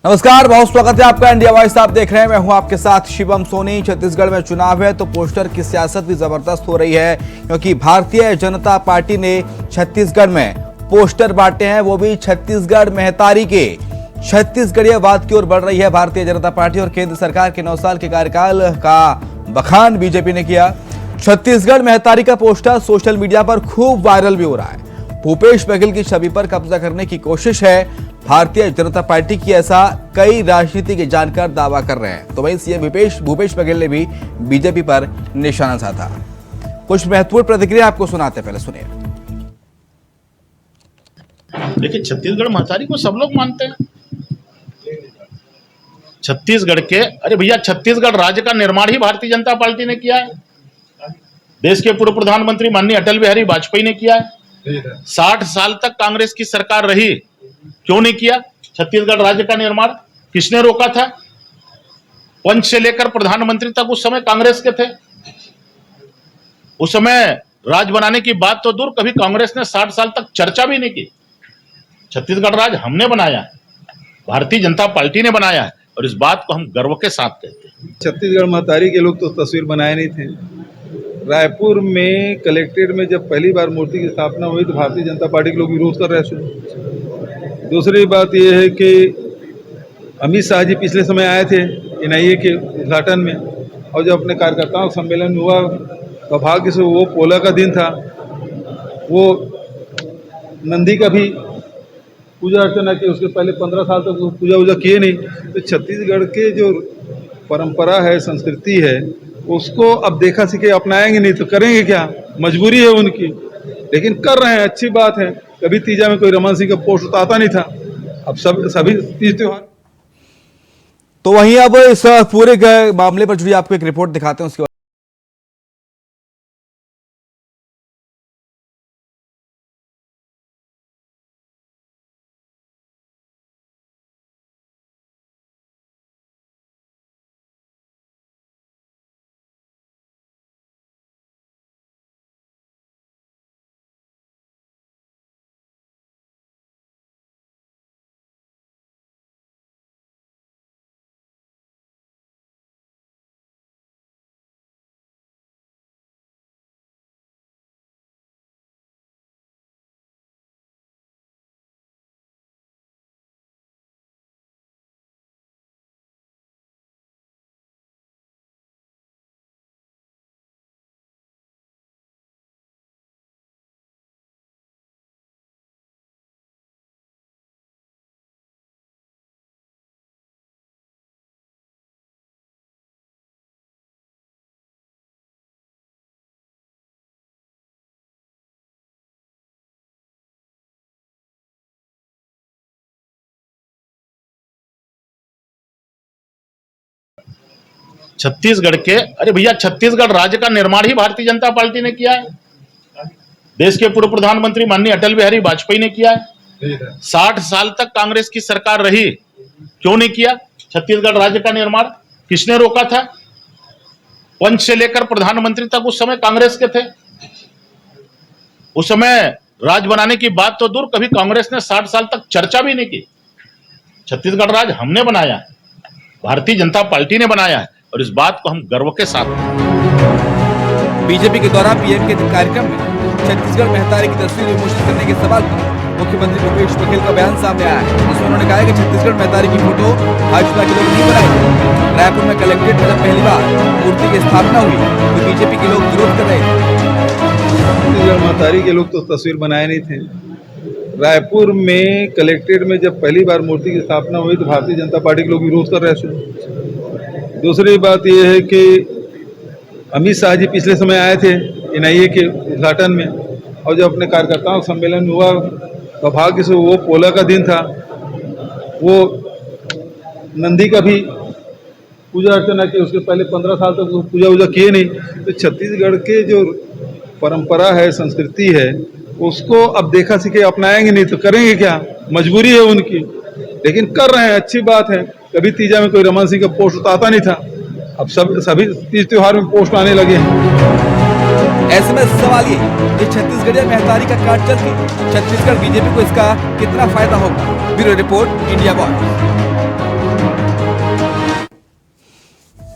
नमस्कार, बहुत स्वागत है आपका इंडिया वॉइस। आप देख रहे हैं, मैं हूं आपके साथ शिवम सोनी। छत्तीसगढ़ में चुनाव है तो पोस्टर की सियासत भी जबरदस्त हो रही है, क्योंकि भारतीय जनता पार्टी ने छत्तीसगढ़ में पोस्टर बांटे हैं, वो भी छत्तीसगढ़ महतारी के। छत्तीसगढ़ीयवाद की ओर बढ़ रही है भारतीय जनता पार्टी और केंद्र सरकार के 9 साल के कार्यकाल का बखान बीजेपी ने किया। छत्तीसगढ़ महतारी का पोस्टर सोशल मीडिया पर खूब वायरल भी हो रहा है। भूपेश बघेल की छवि पर कब्जा करने की कोशिश है भारतीय जनता पार्टी की, ऐसा कई राजनीतिक जानकार दावा कर रहे हैं। तो वहीं सीएम भूपेश बघेल ने भी बीजेपी पर निशाना साधा। कुछ महत्वपूर्ण प्रतिक्रिया आपको सुनाते, पहले सुनिए। देखिए, छत्तीसगढ़ महतारी को सब लोग मानते हैं। छत्तीसगढ़ के, अरे भैया, छत्तीसगढ़ राज्य का निर्माण ही भारतीय जनता पार्टी ने किया है। देश के पूर्व प्रधानमंत्री माननीय अटल बिहारी वाजपेयी ने किया है। 60 साल तक कांग्रेस की सरकार रही, क्यों नहीं किया छत्तीसगढ़ राज्य का निर्माण? किसने रोका था? पंच से लेकर प्रधानमंत्री तक उस समय कांग्रेस के थे। उस समय राज बनाने की बात तो दूर, कभी कांग्रेस ने 60 साल तक चर्चा भी नहीं की। छत्तीसगढ़ राज्य हमने बनाया है, भारतीय जनता पार्टी ने बनाया है, और इस बात को हम गर्व के साथ कहते हैं। छत्तीसगढ़ महतारी के लोग तो तस्वीर बनाए नहीं थे। रायपुर में कलेक्ट्रेट में जब पहली बार मूर्ति की स्थापना हुई तो भारतीय जनता पार्टी के लोग विरोध कर रहे थे। दूसरी बात यह है कि अमित शाह जी पिछले समय आए थे एनआईए के उद्घाटन में, और जब अपने कार्यकर्ताओं का सम्मेलन हुआ, सौभाग्य से वो पोला का दिन था, वो नंदी का भी पूजा अर्चना की। उसके पहले 15 साल तक तो पूजा वूजा किए नहीं। तो छत्तीसगढ़ के जो परंपरा है, संस्कृति है, उसको अब देखा सीखे अपनाएंगे नहीं तो करेंगे क्या? मजबूरी है उनकी, लेकिन कर रहे हैं, अच्छी बात है। कभी तीजा में कोई रमन सिंह का पोस्ट आता नहीं था, अब सभी तीज त्योहार। तो वहीं अब इस पूरे मामले पर जुड़ी आपको एक रिपोर्ट दिखाते हैं, उसके छत्तीसगढ़ के, अरे भैया, छत्तीसगढ़ राज्य का निर्माण ही भारतीय जनता पार्टी ने किया है। देश के पूर्व प्रधानमंत्री माननीय अटल बिहारी वाजपेयी ने किया है। 60 साल तक कांग्रेस की सरकार रही, क्यों नहीं किया छत्तीसगढ़ राज्य का निर्माण? किसने रोका था? पंच से लेकर प्रधानमंत्री तक उस समय कांग्रेस के थे। उस समय राज बनाने की बात तो दूर, कभी कांग्रेस ने 60 साल तक चर्चा भी नहीं की। छत्तीसगढ़ राज्य हमने बनाया है, भारतीय जनता पार्टी ने बनाया है, और इस बात को हम गर्व के साथ। बीजेपी के द्वारा पीएम के कार्यक्रम में छत्तीसगढ़ महतारी की तस्वीर विमोचन करने के सवाल पर मुख्यमंत्री भूपेश बघेल का बयान सामने आया है, जिसमें उन्होंने कहा कि छत्तीसगढ़ महतारी की फोटो भाजपा के लोग नहीं बनाए। रायपुर में कलेक्ट्रेट में जब पहली बार मूर्ति की स्थापना हुई तो बीजेपी के लोग विरोध कर रहे थे। छत्तीसगढ़ महतारी के लोग तो तस्वीर बनाए नहीं थे। रायपुर में कलेक्ट्रेट में जब पहली बार मूर्ति की स्थापना हुई तो भारतीय जनता पार्टी के लोग विरोध कर रहे थे। दूसरी बात यह है कि अमित शाह जी पिछले समय आए थे एनआईए के उद्घाटन में, और जब अपने कार्यकर्ताओं का सम्मेलन हुआ, सौभाग्य से वो पोला का दिन था, वो नंदी का भी पूजा अर्चना की। उसके पहले 15 साल तक तो पूजा वूजा किए नहीं। तो छत्तीसगढ़ के जो परंपरा है, संस्कृति है, उसको अब देखा सीखे अपनाएंगे नहीं तो करेंगे क्या? मजबूरी है उनकी, लेकिन कर रहे हैं, अच्छी बात है। कभी तीजा में कोई रमन सिंह का पोस्ट आता नहीं था, अब सभी तीज त्योहार में पोस्ट आने लगे हैं। ऐसे में सवाल ये कि छत्तीसगढ़ महतारी का कार्ड चल के छत्तीसगढ़ बीजेपी को इसका कितना फायदा होगा? Bureau report, India voice.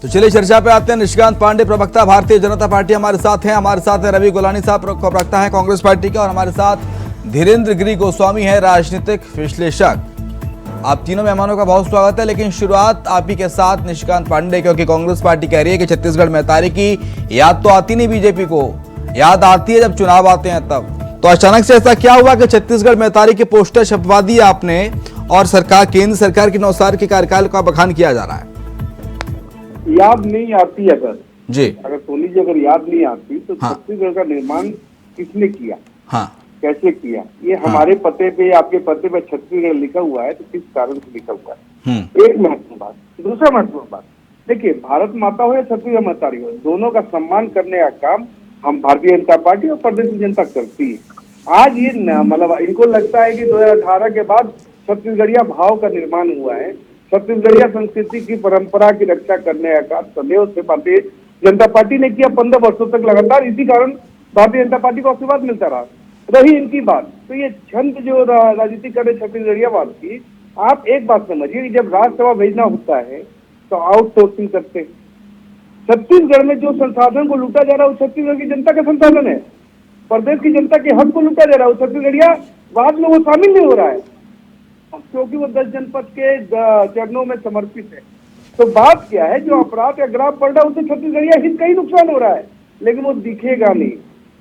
तो चलिए चर्चा पे आते हैं। निशिकांत पांडे, प्रवक्ता भारतीय जनता पार्टी, हमारे साथ हैं। हमारे साथ है रवि गोलानी साहब, प्रवक्ता है कांग्रेस पार्टी के, और हमारे साथ धीरेन्द्र गिरी गोस्वामी है, राजनीतिक विश्लेषक। आप तीनों मेहमानों का बहुत स्वागत है। लेकिन शुरुआत आप ही के साथ निशिकांत पांडे, क्योंकि कांग्रेस पार्टी कह रही है कि छत्तीसगढ़ महतारी की याद तो आती नहीं बीजेपी को, याद आती है जब चुनाव आते हैं तब। तो अचानक से ऐसा क्या हुआ कि छत्तीसगढ़ महतारी के पोस्टर छपवा दिए आपने और सरकार, केंद्र सरकार के 9 साल के कार्यकाल का बखान किया जा रहा है? याद नहीं आती जी, अगर सोनी जी अगर याद नहीं आती तो हाँ। छत्तीसगढ़ का निर्माण किसने किया, हाँ, कैसे किया? ये हमारे पते पे, आपके पते पे छत्तीसगढ़ लिखा हुआ है तो किस कारण से लिखा हुआ है? एक महत्वपूर्ण बात। दूसरा महत्वपूर्ण बात, देखिए, भारत माता हो या छत्तीसगढ़ महतारी हो, दोनों का सम्मान करने का काम हम भारतीय जनता पार्टी और प्रदेश की जनता करती है। आज ये मतलब इनको लगता है कि 2018 के बाद छत्तीसगढ़िया भाव का निर्माण हुआ है, छत्तीसगढ़िया संस्कृति की परंपरा की रक्षा करने का काम सदैव से भारतीय जनता पार्टी ने किया 15 वर्षों तक लगातार। इसी कारण भारतीय जनता पार्टी को आशीर्वाद मिलता रहा। रही इनकी बात, तो ये छंद जो राजनीति करे छत्तीसगढ़ियावाद की, आप एक बात समझिए कि जब राज्यसभा भेजना होता है तो आउटसोर्सिंग करते हैं। छत्तीसगढ़ में जो संसाधन को लूटा जा रहा है वो छत्तीसगढ़ की जनता का संसाधन है। प्रदेश की जनता के हक को लूटा जा रहा है, वो छत्तीसगढ़ियावाद में वो शामिल नहीं हो रहा है, क्योंकि वो 10 जनपद के चरणों में समर्पित है। तो बात क्या है, जो अपराध का ग्राफ बढ़ रहा है उससे छत्तीसगढ़िया हित का ही नुकसान हो रहा है, लेकिन वो दिखेगा नहीं।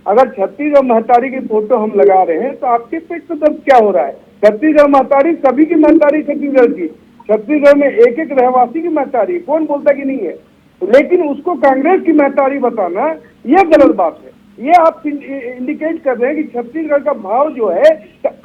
अगर छत्तीसगढ़ महतारी की फोटो हम लगा रहे हैं तो आपके पेट पे दर्द क्या हो रहा है? छत्तीसगढ़ महतारी सभी की महतारी, छत्तीसगढ़ की, छत्तीसगढ़ में एक एक रहवासी की महतारी, कौन बोलता कि नहीं है? लेकिन उसको कांग्रेस की महतारी बताना यह गलत बात है। ये आप इंडिकेट कर रहे हैं कि छत्तीसगढ़ का भाव जो है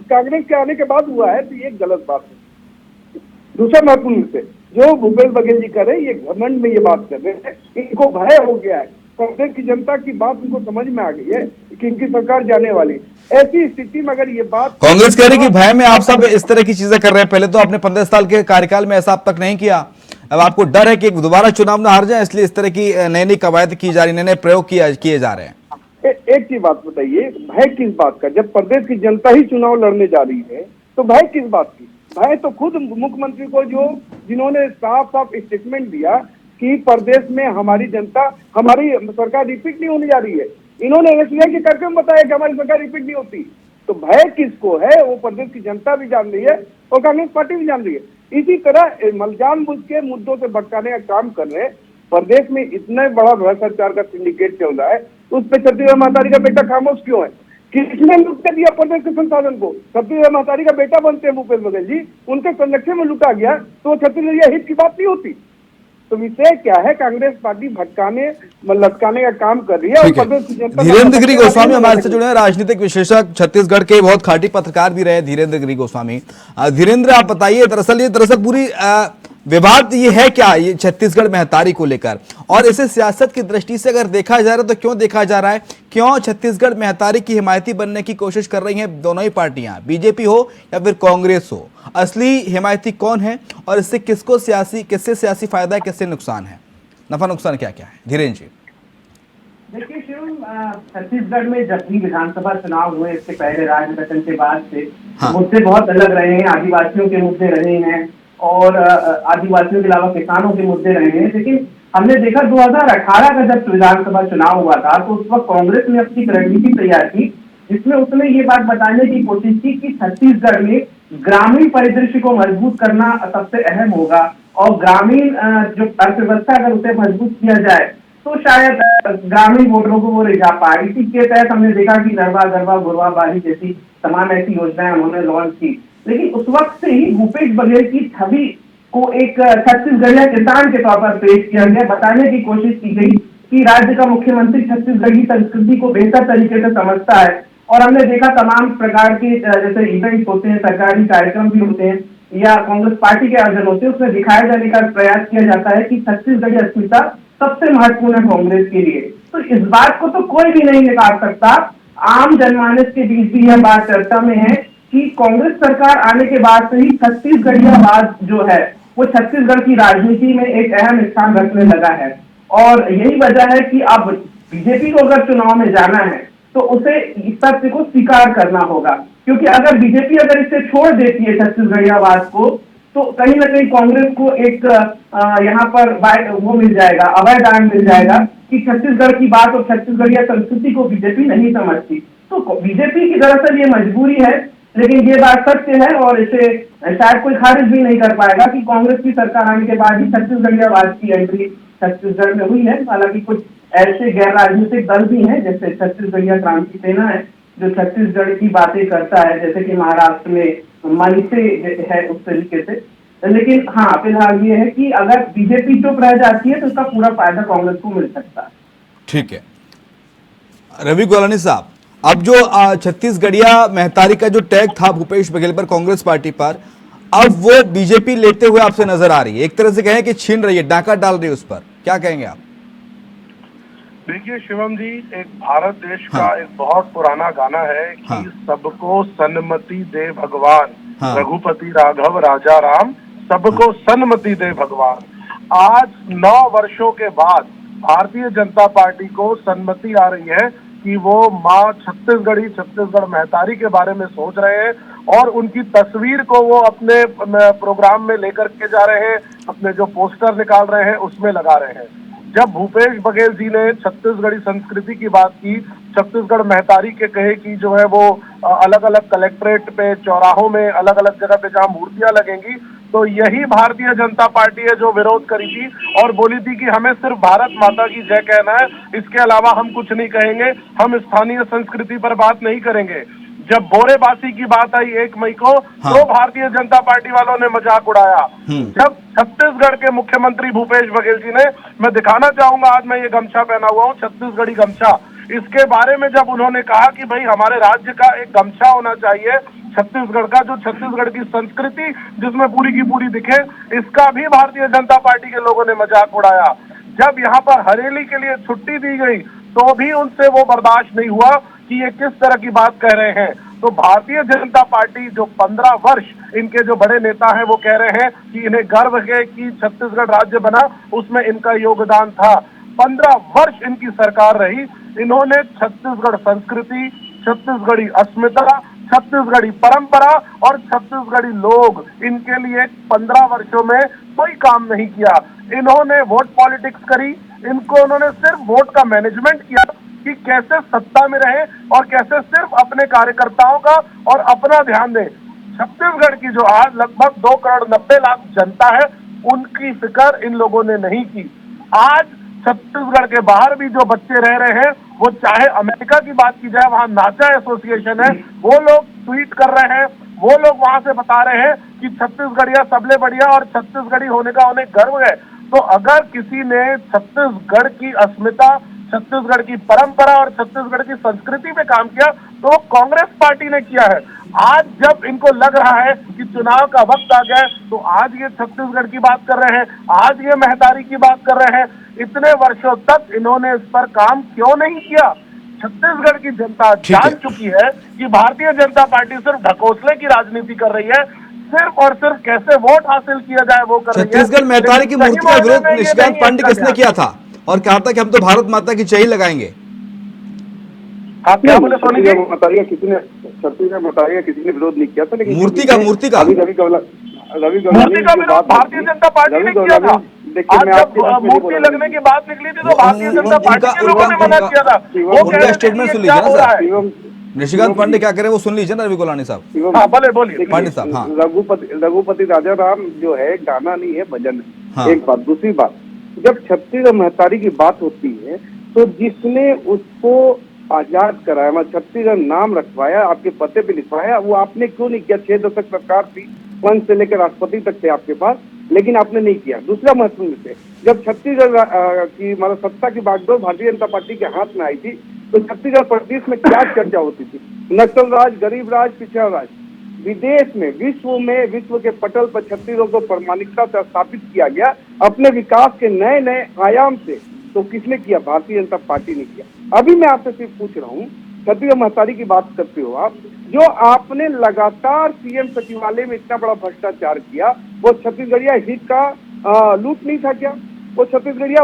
कांग्रेस के आने के बाद हुआ है, तो ये गलत बात है। दूसरा महत्वपूर्ण विषय जो भूपेश बघेल जी कर रहे हैं, ये घमंड में ये बात कर रहे हैं, इनको भय हो गया है। कांग्रेस की जनता की बात उनको समझ में आ गई है कि इनकी सरकार जाने वाली। ऐसी स्थिति में अगर ये बात कांग्रेस कह रही कि भय में आप सब इस तरह की चीजें कर रहे हैं। पहले तो आपने 15 साल के कार्यकाल में ऐसा अब तक नहीं किया, अब आपको डर है कि दोबारा चुनाव ना हार जाए, इसलिए इस तरह की नई नई कवायद की जा रही, नए नए प्रयोग किए जा रहे हैं। एक चीज बात बताइए, भय किस बात का? जब प्रदेश की जनता ही चुनाव लड़ने जा रही है तो भय किस बात की? भय तो खुद मुख्यमंत्री को, जिन्होंने साफ साफ स्टेटमेंट दिया कि प्रदेश में हमारी जनता, हमारी सरकार रिपीट नहीं होने जा रही है, इन्होंने एसबीआई के कार्यक्रम बताया कि हमारी सरकार रिपीट नहीं होती। तो भय किसको है वो प्रदेश की जनता भी जान रही है और कांग्रेस पार्टी भी जान रही है। इसी तरह जानबूझ के मुद्दों से भटकाने का काम कर रहे हैं। प्रदेश में इतना बड़ा भ्रष्टाचार का सिंडिकेट चल रहा है, उस पर छत्तीसगढ़ महतारी का बेटा खामोश क्यों है? किसने लूट कर दिया प्रदेश के संसाधन को? छत्तीसगढ़ महतारी का बेटा बनते हैं भूपेश बघेल जी, उनके संरक्षण में लूटा गया तो छत्तीसगढ़ हित की बात नहीं होती। तो विषय क्या है? कांग्रेस पार्टी भटकाने लटकाने का काम कर रही है और प्रदेश की जनता। धीरेन्द्र गिरी गोस्वामी हमारे से जुड़े हैं, राजनीतिक विशेषज्ञ, छत्तीसगढ़ के बहुत खाटी पत्रकार भी रहे धीरेन्द्र गिरी गोस्वामी। धीरेन्द्र, आप बताइए, दरअसल पूरी विवाद ये है क्या, ये छत्तीसगढ़ महतारी को लेकर, और इसे सियासत की दृष्टि से अगर देखा जा रहा है तो क्यों देखा जा रहा है? क्यों छत्तीसगढ़ महतारी की हिमायती बनने की कोशिश कर रही हैं दोनों ही पार्टियां, बीजेपी हो या फिर कांग्रेस हो? असली हिमायती कौन है और इससे किससे सियासी फायदा है, किससे नुकसान है, नफा नुकसान क्या क्या है? धीरेन्द्र जी। देखिए शिवम, छत्तीसगढ़ में जब भी विधानसभा चुनाव हुए, इससे पहले राज्य गठन के बाद से मुद्दे बहुत अलग रहे हैं। आदिवासियों के मुद्दे रहे हैं और आदिवासियों के अलावा किसानों के मुद्दे रहे हैं। लेकिन हमने देखा 2018 का जब विधानसभा चुनाव हुआ था तो उस वक्त कांग्रेस ने अपनी रणनीति तैयार की, जिसमें उसने ये बात बताने की कोशिश की कि छत्तीसगढ़ में ग्रामीण परिदृश्य को मजबूत करना सबसे अहम होगा और ग्रामीण जो अर्थव्यवस्था अगर उसे मजबूत किया जाए तो शायद ग्रामीण वोटरों को वो रिझा पाए। इसी के तहत हमने देखा कि नरवा गरबा गुरवा बारी जैसी तमाम ऐसी योजनाएं उन्होंने लॉन्च की। लेकिन उस वक्त से ही भूपेश बघेल की छवि को एक छत्तीसगढ़िया किसान के तौर पर पेश किया गया, बताने की कोशिश की गई कि राज्य का मुख्यमंत्री छत्तीसगढ़ की संस्कृति को बेहतर तरीके से समझता है। और हमने देखा तमाम प्रकार के जैसे इवेंट्स होते हैं, सरकारी कार्यक्रम भी होते हैं या कांग्रेस पार्टी के आयोजन होते हैं, उसमें दिखाया जाने का प्रयास किया जाता है कि छत्तीसगढ़ी अस्मिता सबसे महत्वपूर्ण है कांग्रेस के लिए। तो इस बात को तो कोई भी नहीं निकाल सकता। आम जनमानस के बीच भी यह बात चर्चा में है कि कांग्रेस सरकार आने के बाद से ही छत्तीसगढ़ियावाद जो है वो छत्तीसगढ़ की राजनीति में एक अहम स्थान रखने लगा है। और यही वजह है कि अब बीजेपी को अगर चुनाव में जाना है तो उसे इस तथ्य को स्वीकार करना होगा, क्योंकि अगर बीजेपी इसे छोड़ देती है छत्तीसगढ़ियावाद को तो कहीं ना कहीं कांग्रेस को एक यहाँ पर वो मिल जाएगा, अभयदान मिल जाएगा कि छत्तीसगढ़ की बात और छत्तीसगढ़िया संस्कृति को बीजेपी नहीं समझती। तो बीजेपी की दरअसल ये मजबूरी है, लेकिन ये बात सत्य है और इसे शायद कोई खारिज भी नहीं कर पाएगा कि कांग्रेस की सरकार आने के बाद ही छत्तीसगढ़ियावाद की एंट्री छत्तीसगढ़ में हुई है। हालांकि कुछ ऐसे गैर राजनीतिक दल भी हैं, जैसे छत्तीसगढ़िया क्रांति सेना है जो छत्तीसगढ़ की बातें करता है, जैसे कि महाराष्ट्र में मनसे है उस तरीके से। लेकिन हाँ, फिलहाल ये है कि अगर बीजेपी चुप रह जाती है तो उसका पूरा फायदा कांग्रेस को मिल सकता है। ठीक है रवि गोलानी साहब, अब जो छत्तीसगढ़िया महतारी का जो टैग था भूपेश बघेल पर कांग्रेस पार्टी पर, अब वो बीजेपी लेते हुए आपसे नजर आ रही है, एक तरह से कहें कि छीन रही है, डाका डाल रही है उस पर, क्या कहेंगे आप? देखिए शिवम जी, एक भारत देश का एक बहुत पुराना गाना है कि सबको सन्मति दे भगवान, रघुपति राघव राजा राम, सबको सन्मति दे भगवान। आज 9 वर्षों के बाद भारतीय जनता पार्टी को सन्मति आ रही है कि वो माँ छत्तीसगढ़ी, छत्तीसगढ़ महतारी के बारे में सोच रहे हैं और उनकी तस्वीर को वो अपने प्रोग्राम में लेकर के जा रहे हैं, अपने जो पोस्टर निकाल रहे हैं उसमें लगा रहे हैं। जब भूपेश बघेल जी ने छत्तीसगढ़ी संस्कृति की बात की, छत्तीसगढ़ महतारी के कहे कि जो है वो अलग अलग कलेक्ट्रेट पे, चौराहों में, अलग अलग जगह पे जहाँ मूर्तियां लगेंगी, तो यही भारतीय जनता पार्टी है जो विरोध करी थी और बोली थी कि हमें सिर्फ भारत माता की जय कहना है, इसके अलावा हम कुछ नहीं कहेंगे, हम स्थानीय संस्कृति पर बात नहीं करेंगे। जब बोरेबासी की बात आई 1 मई को, तो भारतीय जनता पार्टी वालों ने मजाक उड़ाया। जब छत्तीसगढ़ के मुख्यमंत्री भूपेश बघेल जी ने, मैं दिखाना चाहूंगा आज मैं ये गमछा पहना हुआ हूँ, छत्तीसगढ़ी गमछा, इसके बारे में जब उन्होंने कहा कि भाई हमारे राज्य का एक गमछा होना चाहिए छत्तीसगढ़ का, जो छत्तीसगढ़ की संस्कृति जिसमें पूरी की पूरी दिखे, इसका भी भारतीय जनता पार्टी के लोगों ने मजाक उड़ाया। जब यहाँ पर हरेली के लिए छुट्टी दी गई तो भी उनसे वो बर्दाश्त नहीं हुआ कि ये किस तरह की बात कह रहे हैं। तो भारतीय जनता पार्टी जो 15 वर्ष इनके जो बड़े नेता हैं वो कह रहे हैं कि इन्हें गर्व है कि छत्तीसगढ़ राज्य बना, उसमें इनका योगदान था। 15 वर्ष इनकी सरकार रही, इन्होंने छत्तीसगढ़ संस्कृति, छत्तीसगढ़ी अस्मिता, छत्तीसगढ़ी परंपरा और छत्तीसगढ़ी लोग, इनके लिए 15 वर्षों में कोई काम नहीं किया। इन्होंने वोट पॉलिटिक्स करी, इनको उन्होंने सिर्फ वोट का मैनेजमेंट किया कि कैसे सत्ता में रहे और कैसे सिर्फ अपने कार्यकर्ताओं का और अपना ध्यान दें। छत्तीसगढ़ की जो आज लगभग 2 करोड़ 90 लाख जनता है, उनकी फिक्र इन लोगों ने नहीं की। आज छत्तीसगढ़ के बाहर भी जो बच्चे रह रहे हैं, वो चाहे अमेरिका की बात की जाए, वहां नाचा एसोसिएशन है, वो लोग ट्वीट कर रहे हैं, वो लोग वहां से बता रहे हैं कि छत्तीसगढ़िया सबले बढ़िया और छत्तीसगढ़ी होने का उन्हें गर्व है। तो अगर किसी ने छत्तीसगढ़ की अस्मिता, छत्तीसगढ़ की परंपरा और छत्तीसगढ़ की संस्कृति पे काम किया तो वो कांग्रेस पार्टी ने किया है। आज जब इनको लग रहा है कि चुनाव का वक्त आ गया है, तो आज ये छत्तीसगढ़ की बात कर रहे हैं, आज ये महतारी की बात कर रहे हैं। इतने वर्षों तक इन्होंने इस पर काम क्यों नहीं किया? छत्तीसगढ़ की जनता जान चुकी है कि भारतीय जनता पार्टी सिर्फ ढकोसले की राजनीति कर रही है, सिर्फ और सिर्फ कैसे वोट हासिल किया जाए वो कर रही है। छत्तीसगढ़ महतारी की मूर्ति का विरोध निशिकांत पांडे किसने किया था और कहा था कि हम तो भारत माता की जय लगाएंगे? आप क्या बोले सोनी जी? छत्तीसगढ़ महतारी किसी ने विरोध नहीं किया था, लेकिन मूर्ति का मूर्ति का विरोध भारतीय जनता पार्टी ने किया था। आज जब मूर्ति लगने की बात निकली थी तो भारतीय जनता पार्टी के लोगों ने मना किया था। वो कह रहे थे स्टेटमेंट सुन लीजिए ना सर, निशिकांत पांडे क्या करे वो सुन लीजिए ना रवि गोलानी साहब। हाँ बोलिए पांडे साहब। हाँ, रघुपति राजा राम जो है गाना नहीं है, भजन है। एक बात। दूसरी बात, जब छत्तीसगढ़ महतारी की बात होती है तो जिसने उसको आजाद कराया, छत्तीसगढ़ नाम रखवाया, आपके पते पे लिखवाया, वो आपने क्यों नहीं किया? 6 दशक सरकार थी, पंच से लेकर राष्ट्रपति तक थे आपके पास, लेकिन आपने नहीं किया। दूसरा महत्वपूर्ण विषय, जब छत्तीसगढ़ की मतलब सत्ता की बागडोर भारतीय जनता पार्टी के हाथ में आई थी तो छत्तीसगढ़ प्रदेश में क्या चर्चा होती थी? नक्सल राज, गरीब राज, पिछड़ा राज। विदेश में, विश्व के पटल पर छत्तीसगढ़ को प्रामाणिकता से स्थापित किया गया अपने विकास के नए नए आयाम से। तो किसने किया? भारतीय जनता पार्टी ने किया। अभी मैं आपसे सिर्फ पूछ रहा हूँ, छत्तीसगढ़ महतारी की बात करते हो आप, जो आपने लगातार सीएम सचिवालय में इतना बड़ा भ्रष्टाचार किया, वो छत्तीसगढ़िया हित का लूट नहीं था क्या? वो छत्तीसगढ़िया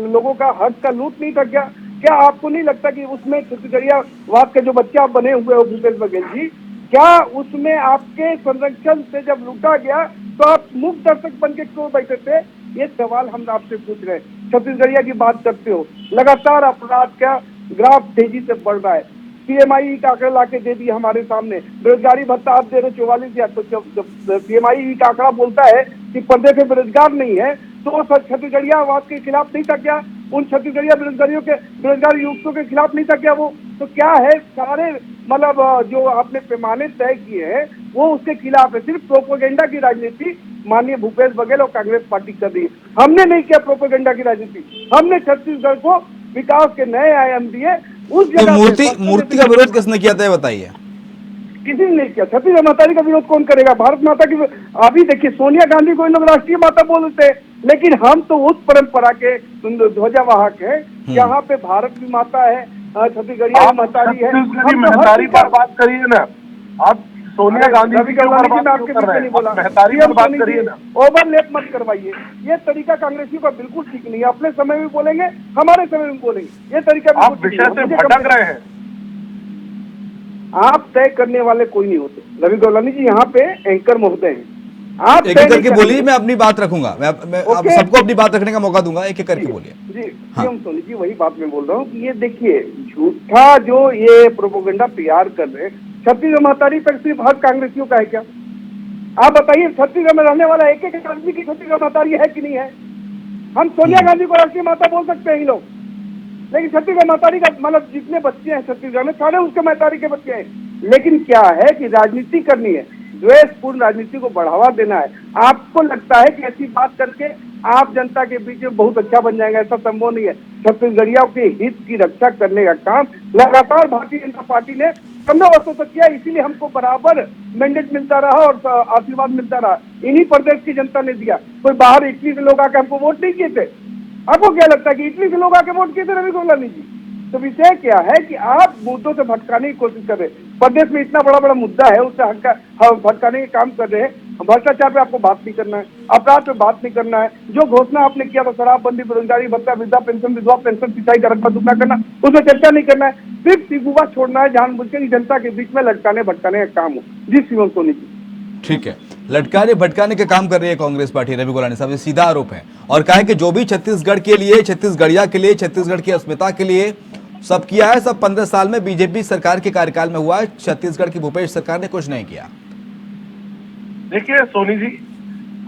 लोगों का हक का लूट नहीं था क्या? क्या आपको नहीं लगता कि उसमें छत्तीसगढ़िया वाद के जो बच्चे आप बने हुए हो भूपेश बघेल जी, क्या उसमें आपके संरक्षण से जब लूटा गया तो आप मुक्त दर्शक बन के क्यों बैठे थे? ये सवाल हम आपसे पूछ रहे हैं। छत्तीसगढ़िया की बात करते हो, लगातार अपराध का ग्राफ तेजी से बढ़ रहा है। पीएमआई का आंकड़ा लाके दे दिया हमारे सामने, बेरोजगारी भत्ता आप दे रहे 44,000। तो जब पीएमआई का आंकड़ा बोलता है कि प्रदेश में बेरोजगार नहीं है, तो छत्तीसगढ़िया आवाज के खिलाफ नहीं था क्या? उन छत्तीसगढ़िया बेरोजगार युवकों के खिलाफ नहीं था क्या वो? तो क्या है, सारे मतलब जो आपने पैमाने तय किए हैं वो उसके खिलाफ है। सिर्फ प्रोपेगेंडा की राजनीति माननीय भूपेश बघेल और कांग्रेस पार्टी कर रही है। हमने नहीं किया प्रोपेगेंडा की राजनीति, हमने छत्तीसगढ़ को विकास के नए आयाम दिए। उस तो जगह मूर्ति का विरोध किसने किया था, बताइए? किसी ने नहीं किया। छत्तीसगढ़ माता का विरोध कौन करेगा? भारत माता की अभी देखिए, सोनिया गांधी को इन लोग राष्ट्रीय माता बोलते हैं, लेकिन हम तो उस परंपरा के ध्वजावाहक हैं जहाँ पे भारत की माता है, छत्तीसगढ़िया महतारी है। महतारी पर बात करिए ना, आप सोनिया गांधी जी के ऊपर बात क्यों कर रहे हैं? महतारी पर बात करिए ना, ओवरलैप मत करवाइए। ये तरीका कांग्रेसियों का बिल्कुल ठीक नहीं है। अपने समय में बोलेंगे, हमारे समय में बोलेंगे, ये तरीका आप विषय से भटक रहे हैं। आप तय करने वाले कोई नहीं होते। रवि गोलानी जी यहाँ पे एंकर महोदय हैं। आप एक एक करके बोलिए, मैं अपनी बात रखूंगा। मैं आप सबको अपनी बात रखने का मौका दूंगा। एक एक करके बोलिए जी। हम सोनी जी वही बात मैं बोल रहा हूँ कि ये देखिए, झूठा जो ये प्रोपोगंडा तैयार कर रहे हैं, छत्तीसगढ़ महतारी तक सिर्फ हर कांग्रेसियों का है क्या? आप बताइए, छत्तीसगढ़ में रहने वाला एक एक आदमी की छत्तीसगढ़ महतारी है कि नहीं है? हम सोनिया गांधी को राष्ट्रीय माता बोल सकते हैं ये लोग, लेकिन छत्तीसगढ़ महतारी का मतलब जितने बच्चे हैं छत्तीसगढ़ में सारे उसके महतारी के बच्चे हैं। लेकिन क्या है कि राजनीति करनी है, द्वेषपूर्ण राजनीति को बढ़ावा देना है। आपको लगता है कि ऐसी बात करके आप जनता के बीच में बहुत अच्छा बन जाएगा, ऐसा संभव नहीं है। छत्तीसगढ़ियों के हित की रक्षा करने का काम लगातार भारतीय जनता पार्टी ने 15 वर्षों तक किया, इसीलिए हमको बराबर मैंडेट मिलता रहा और आशीर्वाद मिलता रहा। इन्हीं प्रदेश की जनता ने दिया। कोई बाहर इटली के लोग आकर हमको वोट नहीं किए थे। आपको क्या लगता है कि इटली के लोग आके वोट किए थे रवि गोलानी जी? तो विषय क्या है कि आप मुद्दों से भटकाने की कोशिश कर रहे हैं। प्रदेश में इतना बड़ा बड़ा मुद्दा है, उससे भटकाने के काम कर रहे हैं। भ्रष्टाचार पे आपको बात नहीं करना है, अपराध पे बात नहीं करना है। जो घोषणा आपने किया था शराबबंदी, बेरोजगारी भत्ता, वृद्धा पेंशन, विधवा पेंशन, सिंचाई का रकबा दुगना करना, उसमें चर्चा नहीं करना है। सिर्फ सिगुआ छोड़ना है, जानबूझ के जनता के बीच में लटकाने भटकाने का काम हो। जी शिवम सोनी जी। ठीक है, लटकाने भटकाने के काम कर रही है कांग्रेस पार्टी। रवि गोलानी साहब, ये सीधा आरोप है और कहा है कि जो भी छत्तीसगढ़ के लिए, छत्तीसगढ़िया के लिए, छत्तीसगढ़ की अस्मिता के लिए सब किया है, सब 15 साल में बीजेपी सरकार के कार्यकाल में हुआ है। छत्तीसगढ़ की भूपेश सरकार ने कुछ नहीं किया। देखिए सोनी जी,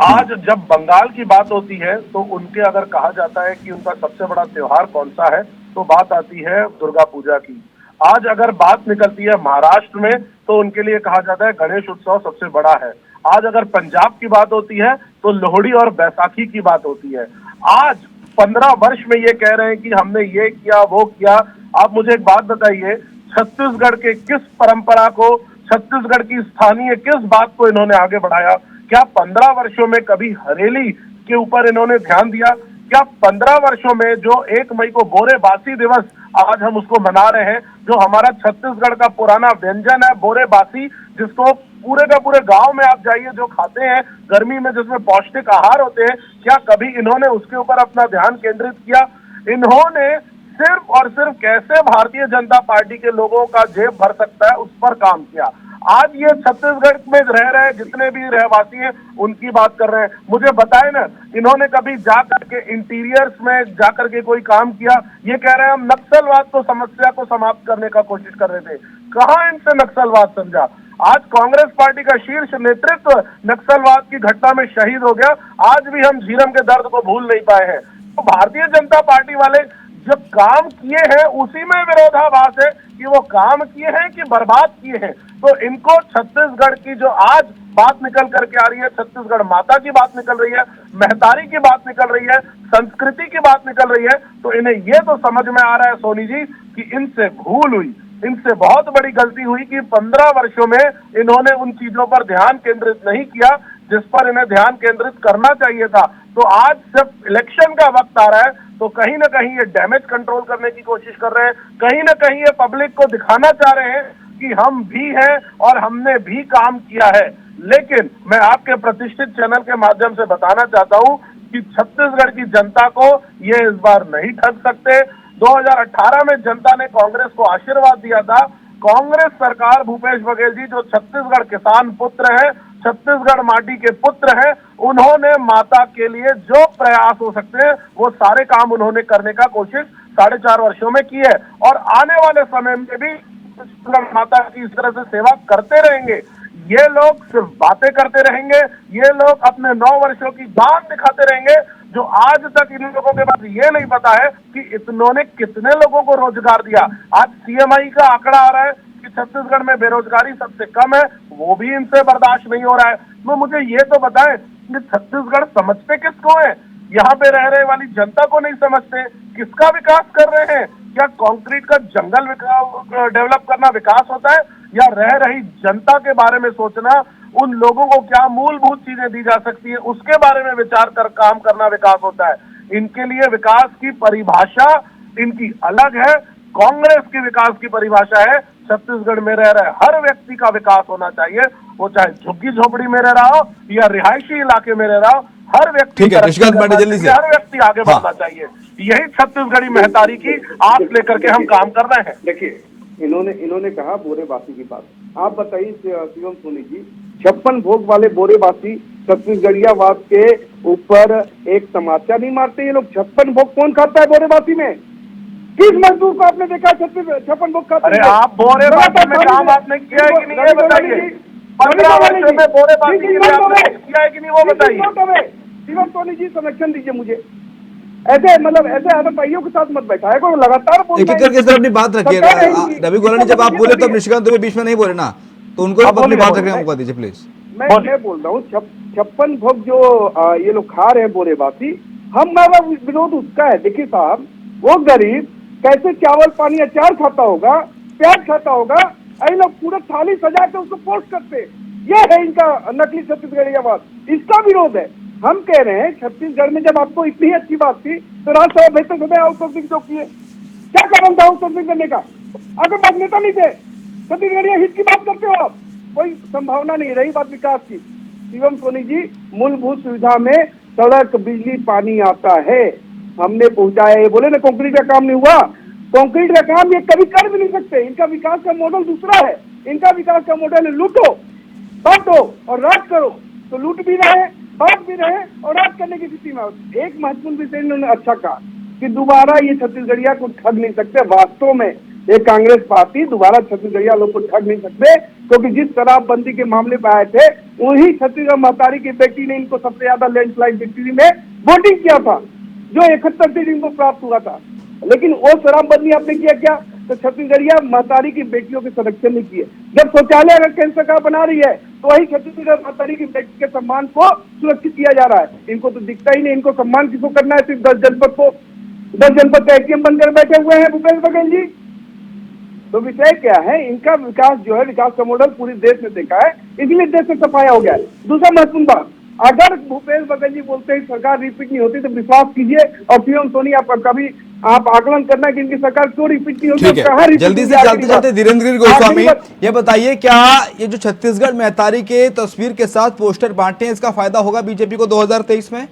आज जब बंगाल की बात होती है तो उनके अगर कहा जाता है कि उनका सबसे बड़ा त्योहार कौन सा है, तो बात आती है दुर्गा पूजा की। आज अगर बात निकलती है महाराष्ट्र में तो उनके लिए कहा जाता है गणेश उत्सव सबसे बड़ा है। आज अगर पंजाब की बात होती है तो लोहड़ी और बैसाखी की बात होती है। आज 15 वर्ष में ये कह रहे हैं कि हमने ये किया वो किया। आप मुझे एक बात बताइए, छत्तीसगढ़ के किस परंपरा को, छत्तीसगढ़ की स्थानीय किस बात को इन्होंने आगे बढ़ाया? क्या 15 वर्षों में कभी हरेली के ऊपर इन्होंने ध्यान दिया? क्या 15 वर्षों में जो 1 मई को बोरेबासी दिवस आज हम उसको मना रहे हैं, जो हमारा छत्तीसगढ़ का पुराना व्यंजन है बोरेबासी, जिसको पूरे का पूरे गांव में आप जाइए जो खाते हैं गर्मी में, जिसमें पौष्टिक आहार होते हैं, क्या कभी इन्होंने उसके ऊपर अपना ध्यान केंद्रित किया? इन्होंने सिर्फ और सिर्फ कैसे भारतीय जनता पार्टी के लोगों का जेब भर सकता है उस पर काम किया। आज ये छत्तीसगढ़ में रह रहे जितने भी रहवासी हैं उनकी बात कर रहे हैं। मुझे बताए ना, इन्होंने कभी जाकर के इंटीरियर्स में जाकर के कोई काम किया? ये कह रहे हैं हम नक्सलवाद को, समस्या को समाप्त करने का कोशिश कर रहे थे। कहां इनसे नक्सलवाद समझा? आज कांग्रेस पार्टी का शीर्ष नेतृत्व नक्सलवाद की घटना में शहीद हो गया। आज भी हम झीरम के दर्द को भूल नहीं पाए हैं। तो भारतीय जनता पार्टी वाले जो काम किए हैं उसी में विरोधाभास है कि वो काम किए हैं कि बर्बाद किए हैं। तो इनको छत्तीसगढ़ की जो आज बात निकल करके आ रही है, छत्तीसगढ़ माता की बात निकल रही है, महतारी की बात निकल रही है, संस्कृति की बात निकल रही है, तो इन्हें ये तो समझ में आ रहा है सोनी जी कि इनसे भूल हुई, इनसे बहुत बड़ी गलती हुई कि 15 वर्षों में इन्होंने उन चीजों पर ध्यान केंद्रित नहीं किया जिस पर इन्हें ध्यान केंद्रित करना चाहिए था। तो आज जब इलेक्शन का वक्त आ रहा है तो कहीं ना कहीं ये डैमेज कंट्रोल करने की कोशिश कर रहे हैं, कहीं ना कहीं ये पब्लिक को दिखाना चाह रहे हैं कि हम भी हैं और हमने भी काम किया है। लेकिन मैं आपके प्रतिष्ठित चैनल के माध्यम से बताना चाहता हूं कि छत्तीसगढ़ की जनता को ये इस बार नहीं ठग सकते। 2018 में जनता ने कांग्रेस को आशीर्वाद दिया था। कांग्रेस सरकार, भूपेश बघेल जी जो छत्तीसगढ़ किसान पुत्र हैं, छत्तीसगढ़ माटी के पुत्र हैं। उन्होंने माता के लिए जो प्रयास हो सकते हैं वो सारे काम उन्होंने करने का कोशिश 4.5 वर्षों में की है और आने वाले समय में भी छत्तीसगढ़ माता की इस तरह से सेवा करते रहेंगे। ये लोग सिर्फ बातें करते रहेंगे, ये लोग अपने 9 वर्षों की जान दिखाते रहेंगे, जो आज तक इन लोगों के पास ये नहीं पता है कि इन्होंने कितने लोगों को रोजगार दिया। आज सीएमआई का आंकड़ा आ रहा है कि छत्तीसगढ़ में बेरोजगारी सबसे कम है, वो भी इनसे बर्दाश्त नहीं हो रहा है। तो मुझे ये तो बताएं कि छत्तीसगढ़ समझते किसको है? यहाँ पे रह रहे वाली जनता को नहीं समझते। किसका विकास कर रहे हैं? क्या कंक्रीट का जंगल डेवलप करना विकास होता है, या रह रही जनता के बारे में सोचना, उन लोगों को क्या मूलभूत चीजें दी जा सकती है उसके बारे में विचार कर काम करना विकास होता है? इनके लिए विकास की परिभाषा इनकी अलग है। कांग्रेस की विकास की परिभाषा है छत्तीसगढ़ में रह रहे हर व्यक्ति का विकास होना चाहिए, वो चाहे झुग्गी झोपड़ी में रह रहा हो या रिहायशी इलाके में रह रहा हो, हर व्यक्ति ठीक है निशिकांत पांडे, जल्दी से हर व्यक्ति आगे बढ़ना चाहिए। यही छत्तीसगढ़ी महतारी की आस लेकर के हम काम कर रहे हैं। देखिए, इन्होंने कहा बोरेबासी की बात। आप बताइए शिवम सोनी जी, 56 भोग वाले बोरेबासी छत्तीसगढ़ियावाद के ऊपर एक तमाचा नहीं मारते ये लोग? 56 भोग कौन खाता है बोरेबासी में? किस मजदूर को आपने देखा 56 भोग खाता? अरे आप बोरेबासी में काम आपने किया है कि नहीं ये बताइए। 15 वर्षों में बोरेबासी के लिए आपने किया है कि नहीं वो बताइए। शिवम सोनी जी संरक्षण दीजिए मुझे। ऐसे मतलब ऐसे आतंकवादियों के साथ मत बैठाए को, लगातार एक एक करके सर अपनी बात रखिए। रवि गोलानी जब आप बोले तब निशिकांत तुम्हें बीच में नहीं बोले ना, तो उनको अपनी बात रखने का मौका दीजिए प्लीज। मैं बोल रहा हूँ 56 भोग जो ये लोग खा रहे हैं बोरेबासी, हमारा विरोध उसका है। देखिए साहब, वो गरीब कैसे चावल पानी अचार खाता होगा, प्याज खाता होगा, ऐसे लोग पूरा थाली सजा के उसको पोस्ट करते। ये है इनका नकली छत्तीसगढ़ियावाद, इसका विरोध है। हम कह रहे हैं छत्तीसगढ़ में जब आपको इतनी अच्छी बात थी तो राज्यसभा बेहतर समय आउटसोर्सिंग क्यों किए? क्या कारण था आउटसोर्सिंग करने का? आपके पास नेता नहीं थे, छत्तीसगढ़िया हित की बात करते हो आप, कोई संभावना नहीं रही। बात विकास की, शिवम सोनी जी, मूलभूत सुविधा में सड़क बिजली पानी आता है, हमने पहुंचाया। ये बोले ना कंक्रीट का काम नहीं हुआ, कंक्रीट का काम ये कभी कर भी नहीं सकते। इनका विकास का मॉडल दूसरा है। इनका विकास का मॉडल है लूटो बांटो और राज करो। तो लूट भी रहे, बात भी रहे और राज करने की स्थिति में। एक महत्वपूर्ण विषय इन्होंने अच्छा कहा कि दोबारा ये छत्तीसगढ़िया को ठग नहीं सकते। वास्तव में ये कांग्रेस पार्टी दोबारा छत्तीसगढ़िया लोग को ठग नहीं सकते, क्योंकि जिस शराबबंदी के मामले पर आए थे वही छत्तीसगढ़ महतारी की बेटी ने इनको सबसे ज्यादा लैंडस्लाइड विक्ट्री में वोटिंग किया था, जो 71 सीट इनको प्राप्त हुआ था। लेकिन वो शराबबंदी आपने किया क्या? तो छत्तीसगढ़िया महतारी की बेटियों के संरक्षण नहीं किए। जब शौचालय अगर केंद्र सरकार बना रही है तो वही छत्तीसगढ़ महतारी की बेटी के सम्मान को सुरक्षित किया जा रहा है। इनको तो दिखता ही नहीं, इनको सम्मान किसको करना है? सिर्फ 10 जनपद को, 10 जनपद का एटीएम बनकर बैठे हुए हैं भूपेश बघेल जी। तो विषय क्या है? इनका विकास जो है, विकास का मॉडल पूरे देश में देखा है, इसलिए देश से सफाया हो गया है। दूसरा महत्वपूर्ण बात, अगर भूपेश बघेल जी बोलते हैं सरकार रिपीट नहीं होती तो विश्वास कीजिए, और शिवम सोनी आपका कभी आप आकलन करना कि इनकी सरकार क्यों रिपीट नहीं होती। ठीक है, जल्दी से चलते चलते धीरेन्द्र गोस्वामी, ये बताइए क्या ये जो छत्तीसगढ़ महतारी के तस्वीर के साथ पोस्टर बांटते हैं, इसका फायदा होगा बीजेपी को 2023 में?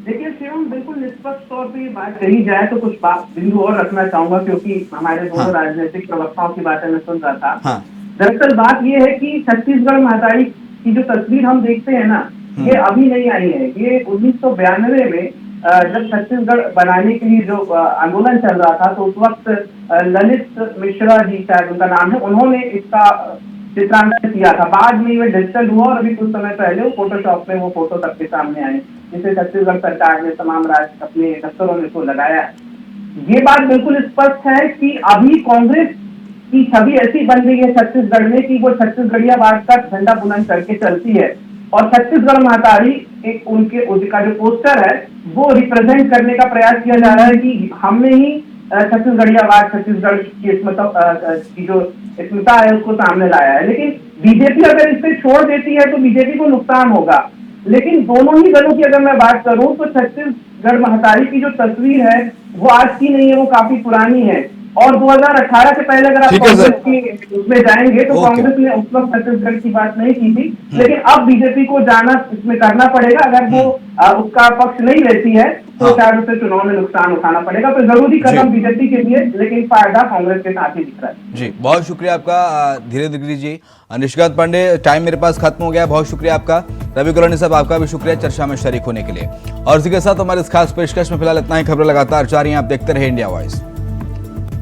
देखिए शिवम, बिल्कुल निष्पक्ष तौर पे बात कही जाए तो कुछ बात बिंदु और रखना चाहूंगा, क्योंकि हमारे दोनों राजनीतिक प्रवक्ताओं की बातें मैं सुन रहा था। दरअसल बात यह है कि छत्तीसगढ़ महतारी की जो तस्वीर हम देखते हैं ना, ये अभी नहीं आई है। ये 1992 में जब छत्तीसगढ़ बनाने के लिए जो आंदोलन चल रहा था, तो उस वक्त ललित मिश्रा जी शायद उनका नाम है, उन्होंने इसका चित्रांकन किया था। बाद में ये डिजिटल हुआ और अभी कुछ समय पहले वो फोटोशॉप में वो फोटो सबके सामने आए, जिसे छत्तीसगढ़ सरकार ने तमाम राज्य अपने दफ्तरों में इसको लगाया है। ये बात बिल्कुल स्पष्ट है कि अभी कांग्रेस की छवि ऐसी बन गई है छत्तीसगढ़ में कि वो छत्तीसगढ़ियावाद का झंडा बुलंद करके चलती है, और छत्तीसगढ़ महतारी एक उनका जो पोस्टर है वो रिप्रेजेंट करने का प्रयास किया जा रहा है कि हमने ही छत्तीसगढ़ियावाद, छत्तीसगढ़ की की जो स्मिता है उसको सामने लाया है। लेकिन बीजेपी अगर इसे छोड़ देती है तो बीजेपी को नुकसान होगा। लेकिन दोनों ही दलों की अगर मैं बात करूं तो छत्तीसगढ़ महतारी की जो तस्वीर है वो आज की नहीं है, वो काफी पुरानी है। और 2018 से पहले अगर आप कांग्रेस की उसमें जाएंगे तो कांग्रेस ने उस वक्त छत्तीसगढ़ की बात नहीं की थी, लेकिन अब बीजेपी को जाना इसमें करना पड़ेगा। अगर वो उसका पक्ष नहीं लेती है तो शायद उसे चुनाव में नुकसान उठाना पड़ेगा। तो जरूरी कदम बीजेपी के लिए, लेकिन फायदा कांग्रेस के साथ ही दिख रहा है। जी, बहुत शुक्रिया आपका धीरेन्द्र गिरी जी। निशिकांत पांडे, टाइम मेरे पास खत्म हो गया, बहुत शुक्रिया आपका। रवि कुलकर्णी साहब, आपका भी शुक्रिया चर्चा में शरीक होने के लिए। और इसी के साथ हमारे इस खास पेशकश में फिलहाल इतना ही। खबरें लगातार जारी हैं, आप देखते रहे इंडिया वॉइस।